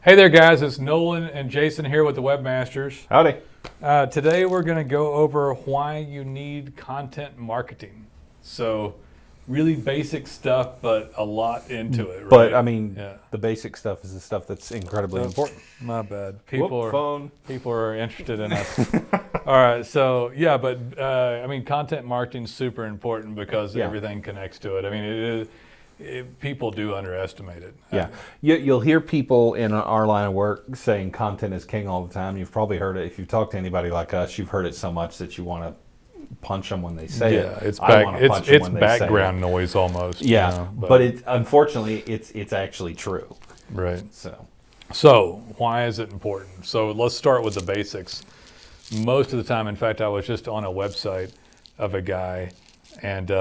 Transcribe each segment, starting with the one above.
Hey there, guys. It's Nolan and Jason here with the Webmasters. Howdy. Today we're going to go over why you need content marketing. So, really basic stuff, but a lot into it, right? But I mean, the basic stuff is the stuff that's incredibly important. My bad. People are interested in us. All right. So, I mean, content marketing is super important because everything connects to it. I mean, people do underestimate it. Yeah. You'll hear people in our line of work saying content is king all the time. You've probably heard it. If you've talked to anybody like us, you've heard it so much that you want to punch them when they say it. Yeah, it's background noise almost. Yeah, you know, but unfortunately, it's actually true. Right. So why is it important? So let's start with the basics. Most of the time, in fact, I was just on a website of a guy, and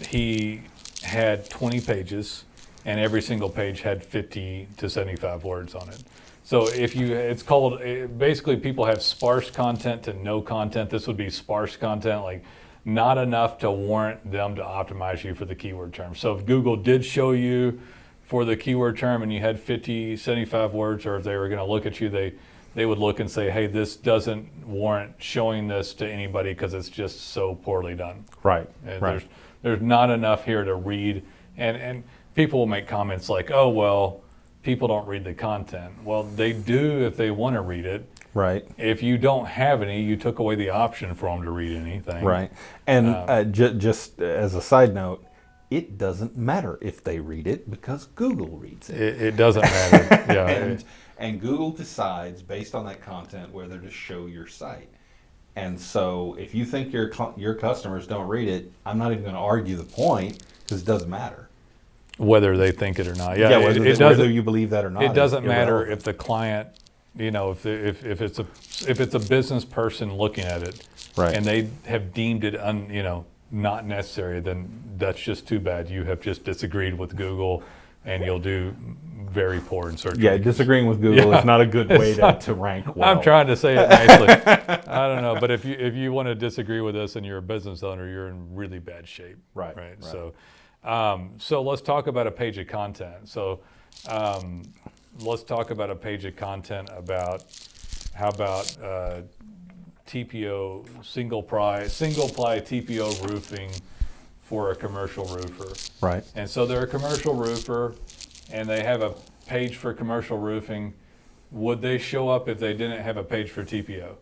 he had 20 pages, and every single page had 50 to 75 words on it. So it's called, basically people have sparse content to no content. This would be sparse content, like not enough to warrant them to optimize you for the keyword term. So if Google did show you for the keyword term and you had 50, 75 words, or if they were going to look at you, they would look and say, hey, this doesn't warrant showing this to anybody because it's just so poorly done. Right. And there's not enough here to read. And people will make comments like, oh, well, people don't read the content. Well, they do if they want to read it. Right. If you don't have any, you took away the option for them to read anything. Right. And just as a side note, it doesn't matter if they read it because Google reads it. It doesn't matter. Yeah. and Google decides based on that content whether to show your site. And so if you think your customers don't read it, I'm not even going to argue the point because it doesn't matter. Whether they think it or not. Yeah, whether you believe that or not. It doesn't matter if the client, you know, if it's a business person looking at it, right, and they have deemed it not necessary, then that's just too bad. You have just disagreed with Google, and you'll do very poor in search. Yeah, disagreeing with Google is not a good way to rank well. I'm trying to say it nicely. I don't know, but if you want to disagree with us and you're a business owner, you're in really bad shape. Right. So let's talk about a page of content. So let's talk about a page of content about how about TPO single ply TPO roofing for a commercial roofer. Right. And so they're a commercial roofer, and they have a page for commercial roofing. Would they show up if they didn't have a page for TPO?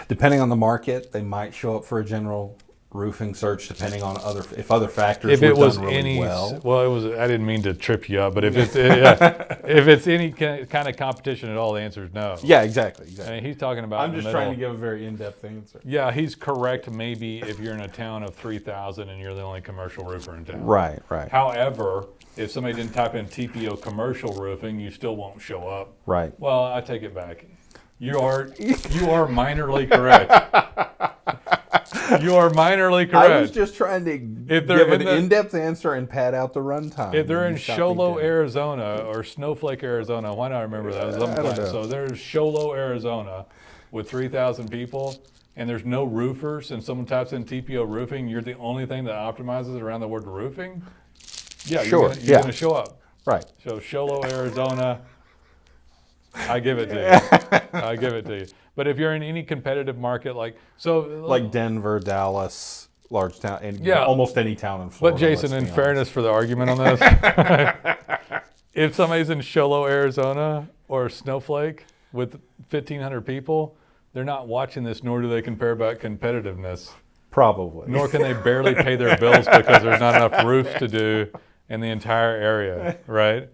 Depending on the market, they might show up for a general roofing search, depending on other factors. If it was done really I didn't mean to trip you up, but if it's if it's any kind of competition at all, the answer is no. Yeah, exactly. I mean, he's talking about. I'm just trying to give a very in-depth answer. Yeah, he's correct. Maybe if you're in a town of 3,000 and you're the only commercial roofer in town. Right. However, if somebody didn't type in TPO commercial roofing, you still won't show up. Right. Well, I take it back. You are minorly correct. You are minorly correct. I was just trying to give an in-depth answer and pad out the runtime. If they're in Show Low, Arizona, or Snowflake, Arizona, why not remember that? So there's Show Low, Arizona, with 3,000 people, and there's no roofers, and someone types in TPO roofing, you're the only thing that optimizes around the word roofing? Yeah, sure. You're going to show up. Right. So Show Low, Arizona, I give it to you. But if you're in any competitive market, like Denver, Dallas, large town, and almost any town in Florida. But Jason, in fairness for the argument on this, if somebody's in Show Low, Arizona, or Snowflake with 1,500 people, they're not watching this, nor do they compare about competitiveness. Probably. Nor can they barely pay their bills because there's not enough roofs to do in the entire area, right?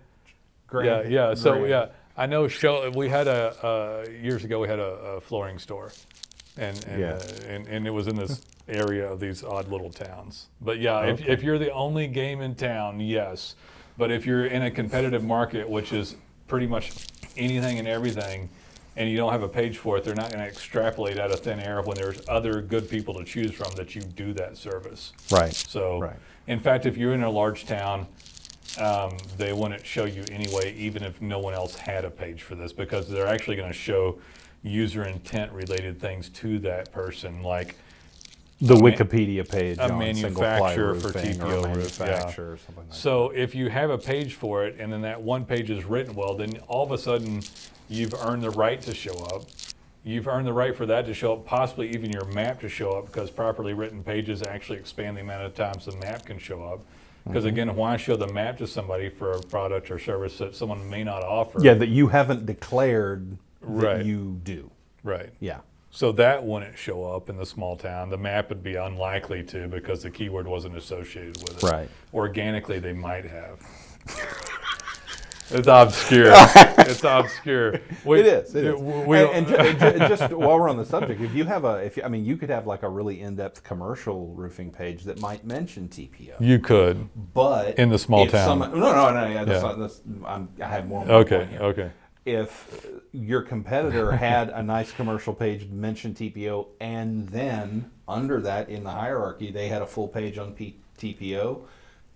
Great. Yeah. So I know we had years ago we had a flooring store, and it was in this area of these odd little towns. But if you're the only game in town, yes. But if you're in a competitive market, which is pretty much anything and everything, and you don't have a page for it, they're not going to extrapolate out of thin air when there's other good people to choose from that you do that service. Right. So, in fact, if you're in a large town, they wouldn't show you anyway, even if no one else had a page for this, because they're actually going to show user intent related things to that person. Like The Wikipedia page a on single ply manufacturer for roofing or TPO a roof, yeah. manufacturer or something like So if you have a page for it and then that one page is written well, then all of a sudden you've earned the right to show up. You've earned the right for that to show up, possibly even your map to show up, because properly written pages actually expand the amount of times the map can show up. Because again, why show the map to somebody for a product or service that someone may not offer? Yeah, that you haven't declared Right. that you do. Right. Yeah. So that wouldn't show up in the small town. The map would be unlikely to, because the keyword wasn't associated with it. Right. Organically, they might have. It's obscure. It's obscure. It is. And just while we're on the subject, if you have you could have like a really in-depth commercial roofing page that might mention TPO. You could, But in the small town. I have more. Okay. Okay. If your competitor had a nice commercial page that mentioned TPO, and then under that in the hierarchy they had a full page on TPO,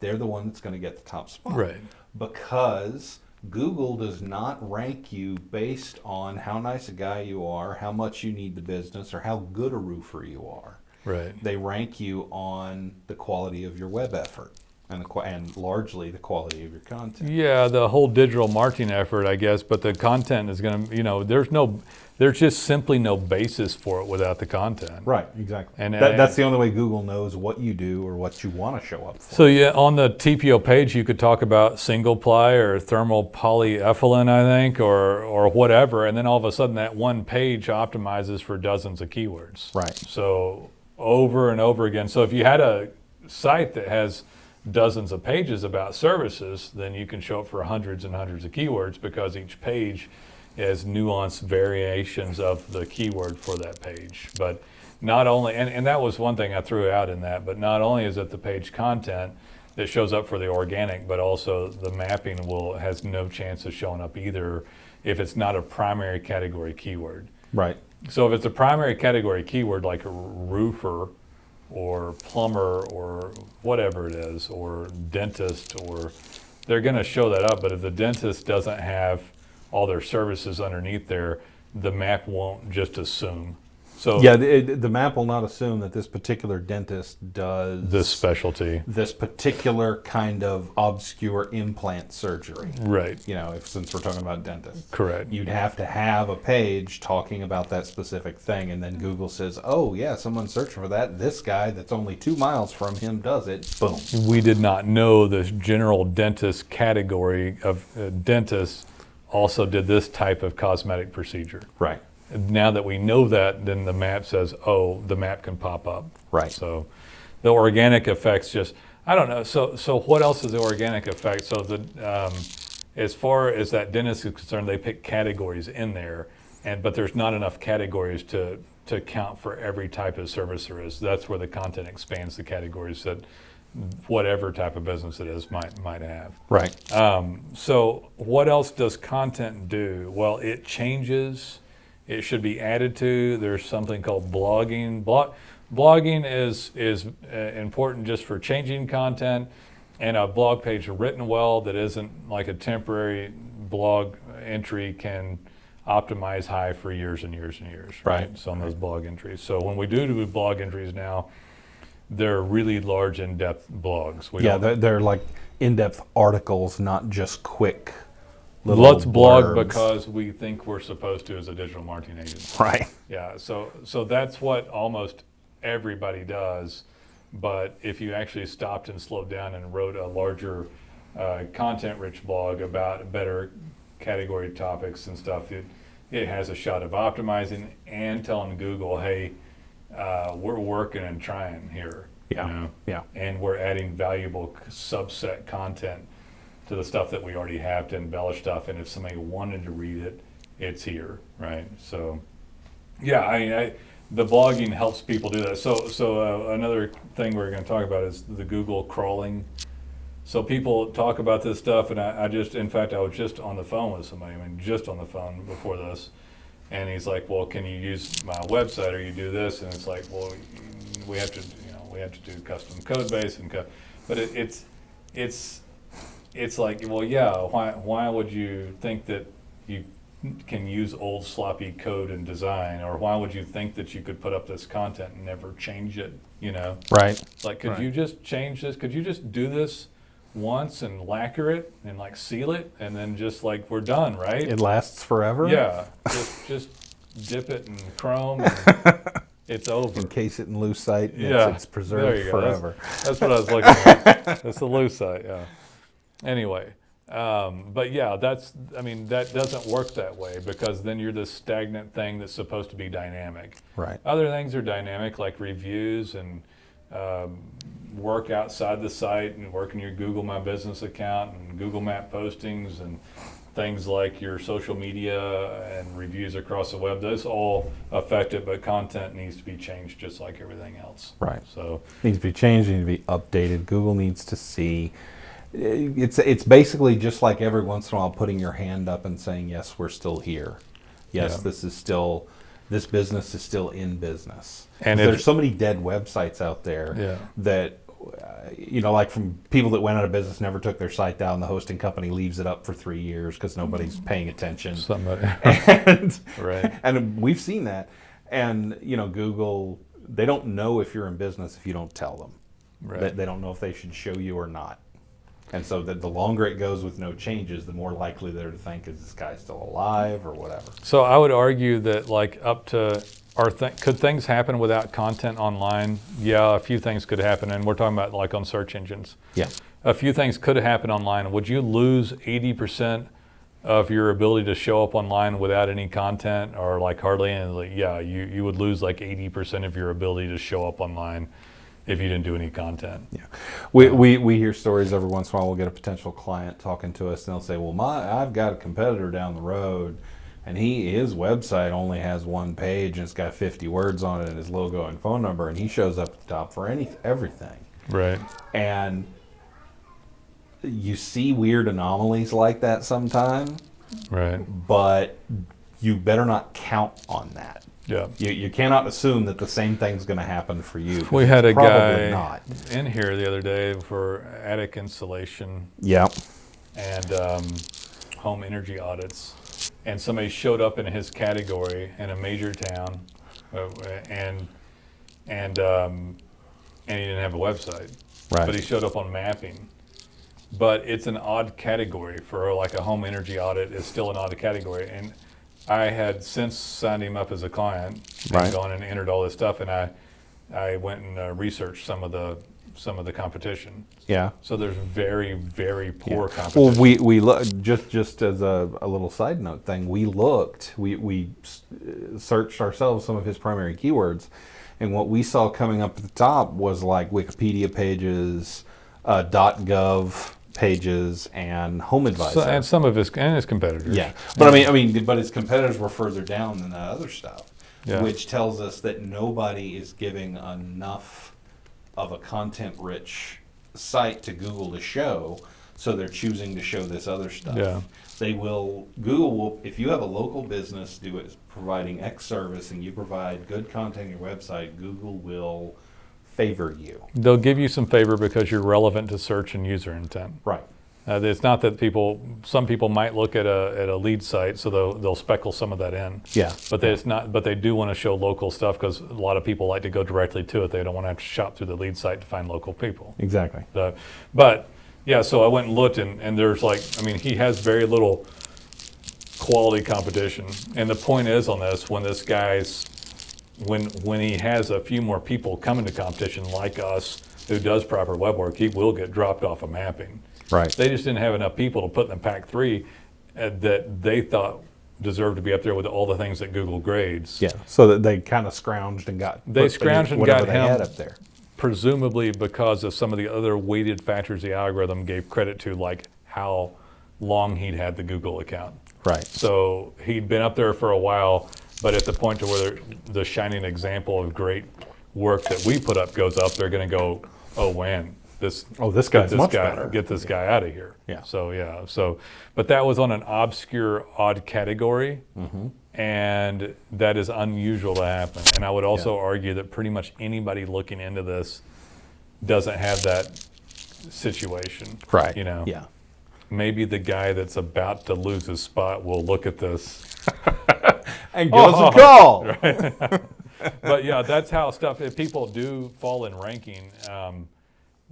they're the one that's going to get the top spot. Right. Because Google does not rank you based on how nice a guy you are, how much you need the business, or how good a roofer you are. Right. They rank you on the quality of your web effort and largely the quality of your content. Yeah, the whole digital marketing effort, I guess, but the content is going to, there's just simply no basis for it without the content. Right, exactly. And that's the only way Google knows what you do or what you want to show up for. So yeah, on the TPO page, you could talk about single ply or thermal polyethylene, I think, or whatever, and then all of a sudden that one page optimizes for dozens of keywords. Right. So over and over again. So if you had a site that has dozens of pages about services, then you can show up for hundreds and hundreds of keywords, because each page has nuanced variations of the keyword for that page. But not only, and that was one thing I threw out in that, but not only is it the page content that shows up for the organic, but also the mapping has no chance of showing up either if it's not a primary category keyword. Right. So if it's a primary category keyword like a roofer or plumber or whatever it is, or dentist, or they're going to show that up. But if the dentist doesn't have all their services underneath there, the map won't just assume. So yeah, the map will not assume that this particular dentist does this specialty, this particular kind of obscure implant surgery. Right. Since we're talking about dentists. Correct. You'd have to have a page talking about that specific thing, and then Google says, oh yeah, someone's searching for that. This guy that's only 2 miles from him does it. Boom. We did not know the general dentist category of dentists also did this type of cosmetic procedure. Right. Now that we know that, then the map says, oh, the map can pop up. Right. So the organic effects I don't know. So what else is the organic effect? So as far as that dentist is concerned, they pick categories in there, but there's not enough categories to count for every type of service there is. That's where the content expands the categories that whatever type of business it is might have. Right. So what else does content do? Well, it changes. It should be added to. There's something called blogging. Blogging is important just for changing content, and a blog page written well that isn't like a temporary blog entry can optimize high for years and years and years. Right. So on those blog entries. So when we do blog entries now, they're really large, in-depth blogs. They're like in-depth articles, not just quick little Let's blog blurbs. because we think we're supposed to as a digital marketing agency. Right. Yeah, so that's what almost everybody does. But if you actually stopped and slowed down and wrote a larger content-rich blog about better category topics and stuff, it has a shot of optimizing and telling Google, hey, we're working and trying here. Yeah. Yeah. And we're adding valuable subset content to the stuff that we already have to embellish stuff. And if somebody wanted to read it, it's here, right? So, yeah, the blogging helps people do that. So another thing we're going to talk about is the Google crawling. So people talk about this stuff, and I was just on the phone with somebody. Just on the phone before this. And he's like, well, can you use my website or you do this? And it's like, well, we have to do custom code base but it's like, well, yeah, why would you think that you can use old sloppy code and design, or why would you think that you could put up this content and never change it? You know, Right. like could Right. you just change this? Could you just do this once and lacquer it and like seal it, and then just like we're done, right? It lasts forever. Yeah, just dip it in chrome and it's over. Encase it in lucite. Yeah, It's there preserved you go. forever. That's what I was looking at. That's the lucite, yeah. Anyway, but yeah, that doesn't work that way, because then you're this stagnant thing that's supposed to be dynamic. Right. Other things are dynamic, like reviews and work outside the site and work in your Google My Business account and Google Map postings and things like your social media and reviews across the web. Those all affect it, but content needs to be changed just like everything else. Right. So Needs to be changed. Needs to be updated. Google needs to see. It's basically just like every once in a while putting your hand up and saying, yes, we're still here. Yes, Yeah. this business is still in business. And There's so many dead websites out there Yeah. that, like from people that went out of business, never took their site down. The hosting company leaves it up for 3 years because nobody's paying attention. somebody, And, right. and we've seen that. And, Google, they don't know if you're in business if you don't tell them. Right. They don't know if they should show you or not. And so the longer it goes with no changes, the more likely they're to think, is this guy still alive or whatever. So I would argue that could things happen without content online? Yeah, a few things could happen, and we're talking about like on search engines. Yeah. A few things could happen online. Would you lose 80% of your ability to show up online without any content, or like hardly any? Like, yeah, you would lose like 80% of your ability to show up online if you didn't do any content. Yeah. We hear stories every once in a while. We'll get a potential client talking to us, and they'll say, well, I've got a competitor down the road, and his website only has one page, and it's got 50 words on it, and his logo and phone number, and he shows up at the top for everything. Right. And you see weird anomalies like that sometime, Right. but you better not count on that. Yeah. You cannot assume that the same thing's going to happen for you. We had a Probably guy not. in here the other day for attic insulation Yeah. and home energy audits, and somebody showed up in his category in a major town, and he didn't have a website, Right. but he showed up on mapping. But it's an odd category for like a home energy audit. Is still an odd category, and I had since signed him up as a client and Right. gone and entered all this stuff, and I went and researched some of the competition. Yeah. So there's very, very poor Well, competition. we look just as a little side note thing. We searched ourselves some of his primary keywords, and what we saw coming up at the top was like Wikipedia pages, .gov pages, and Home Advisor. And some of his competitors. Yeah, but but his competitors were further down than that other stuff, Yeah. which tells us that nobody is giving enough of a content-rich site to Google to show, so they're choosing to show this other stuff. Yeah. Google will, if you have a local business providing X service and you provide good content on your website, Google will favor you. They'll give you some favor because you're relevant to search and user intent. Right. It's not that some people might look at a lead site, so they'll speckle some of that in. Yeah. But they do want to show local stuff because a lot of people like to go directly to it. They don't want to have to shop through the lead site to find local people. Exactly. But yeah, so I went and looked, and there's he has very little quality competition. And the point is on this, when he has a few more people coming to competition like us who does proper web work, he will get dropped off of mapping. Right. They just didn't have enough people to put in the pack 3 that they thought deserved to be up there with all the things that Google grades. Yeah. So that they kind of scrounged and got whatever they had up there. Presumably because of some of the other weighted factors the algorithm gave credit to, like how long he'd had the Google account. Right. So he'd been up there for a while, but at the point to where the shining example of great work that we put up goes up, they're going to go, oh man, this guy's much better. Get this guy out of here. Yeah. So but that was on an obscure, odd category, and that is unusual to happen. And I would also argue that pretty much anybody looking into this doesn't have that situation. Right. You know. Yeah. maybe the guy that's about to lose his spot will look at this. And give us a call. Right. But yeah, that's how stuff, if people do fall in ranking,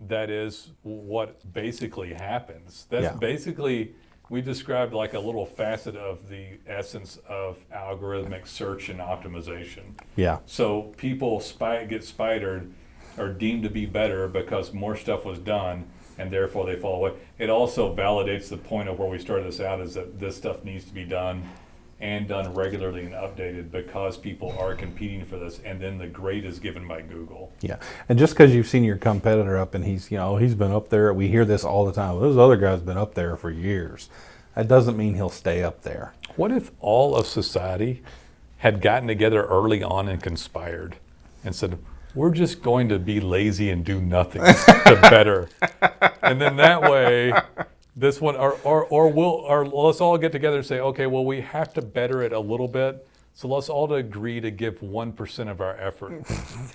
that is what basically happens. That's basically, we described like a little facet of the essence of algorithmic search and optimization. Yeah. So people get spidered or deemed to be better because more stuff was done, and therefore they fall away. It also validates the point of where we started this out, is that this stuff needs to be done and done regularly and updated because people are competing for this, and then the grade is given by Google. Yeah, and just because you've seen your competitor up and he's been up there, we hear this all the time. Those other guys been up there for years. That doesn't mean he'll stay up there. What if all of society had gotten together early on and conspired and said, we're just going to be lazy and do nothing to better, and then that way, this one, or let's all get together and say, okay, well, we have to better it a little bit, so let's all agree to give 1% of our effort,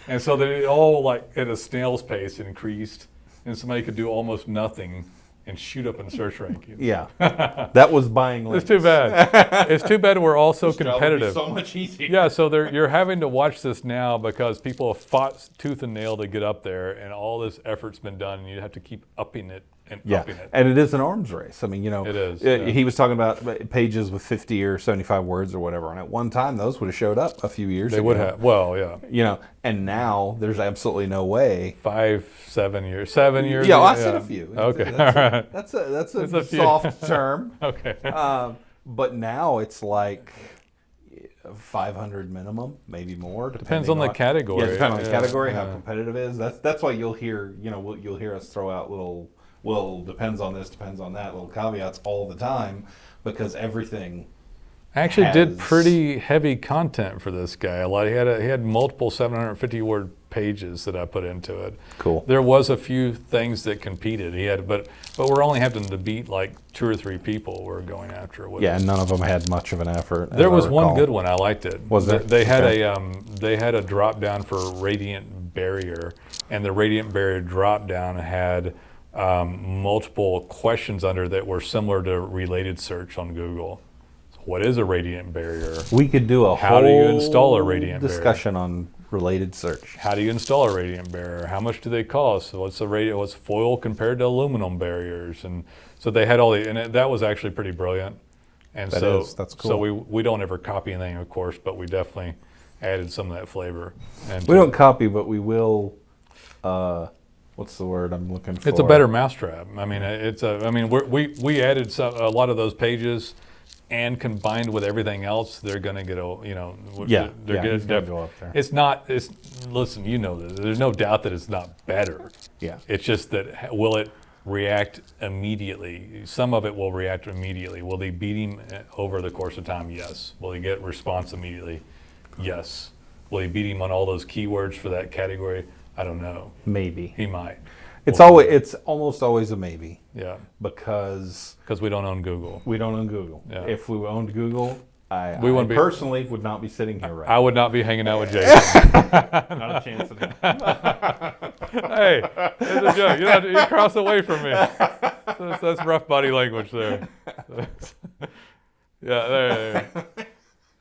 and so that it all like at a snail's pace increased, and somebody could do almost nothing and shoot up in search rankings. Yeah, that was buying links. It's too bad. It's too bad we're all so competitive. So much easier. Yeah, so you're having to watch this now because people have fought tooth and nail to get up there, and all this effort's been done, and you have to keep upping it and upping it. And it is an arms race. I mean, it is. He was talking about pages with 50 or 75 words or whatever, and at one time those would have showed up a few years ago. They would have. Well, yeah. And now there's absolutely no way. 7 years. 7 years. Yeah, well, I said a few. Okay, all right. That's a soft term. Okay. But now it's like 500 minimum, maybe more. Depends on the category. Yeah, depending on the category, how competitive it is. That's why you'll hear us throw out little, depends on this, depends on that, little caveats all the time, because everything. I actually did pretty heavy content for this guy. He had multiple 750-word pages that I put into it. Cool. There was a few things that competed. But we're only having to beat like 2 or 3 people we're going after. And none of them had much of an effort. There was one good one. I liked it. Was there? They had a drop down for radiant barrier, and the radiant barrier drop down had multiple questions under that were similar to related search on Google. What is a radiant barrier? We could do a How do you install a radiant discussion on related search. How do you install a radiant barrier? How much do they cost? What's foil compared to aluminum barriers? And so they had that was actually pretty brilliant. And that's cool. So we don't ever copy anything, of course, but we definitely added some of that flavor. And we don't copy, but we will. What's the word I'm looking for? It's a better mousetrap. I mean, we added a lot of those pages. And combined with everything else, they're going to get they're going to go up there. Listen, you know this. There's no doubt that it's not better. Yeah. It's just that will it react immediately? Some of it will react immediately. Will they beat him over the course of time? Yes. Will he get response immediately? Yes. Will he beat him on all those keywords for that category? I don't know. Maybe. He might. It's almost always a maybe. Yeah. Because we don't own Google. We don't own Google. Yeah. If we owned Google, I personally would not be sitting here right now. I would not be hanging out with Jason. Not a chance of it. Hey, it's a joke. You cross away from me. That's rough body language there. Yeah, there.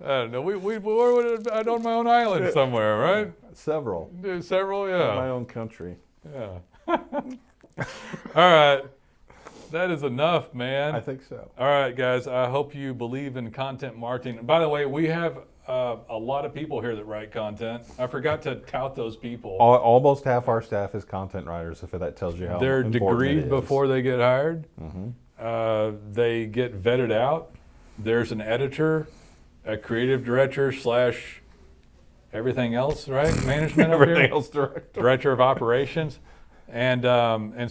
I don't know. I'm on my own island somewhere, right? Several, yeah. In my own country. Yeah. All right. That is enough, man. I think so. All right, guys. I hope you believe in content marketing. And by the way, we have a lot of people here that write content. I forgot to tout those people. Almost half our staff is content writers, if that tells you how they're important it is. degreed before they get hired. Mm-hmm. They get vetted out. There's an editor, a creative director / everything else, right? Management over everything here. Else Director of operations. And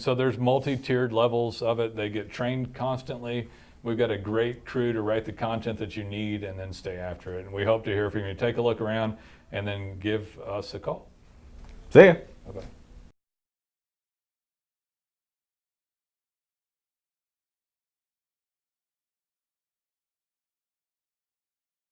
so there's multi-tiered levels of it. They get trained constantly. We've got a great crew to write the content that you need and then stay after it. And we hope to hear from you. Take a look around and then give us a call. See ya. Bye-bye.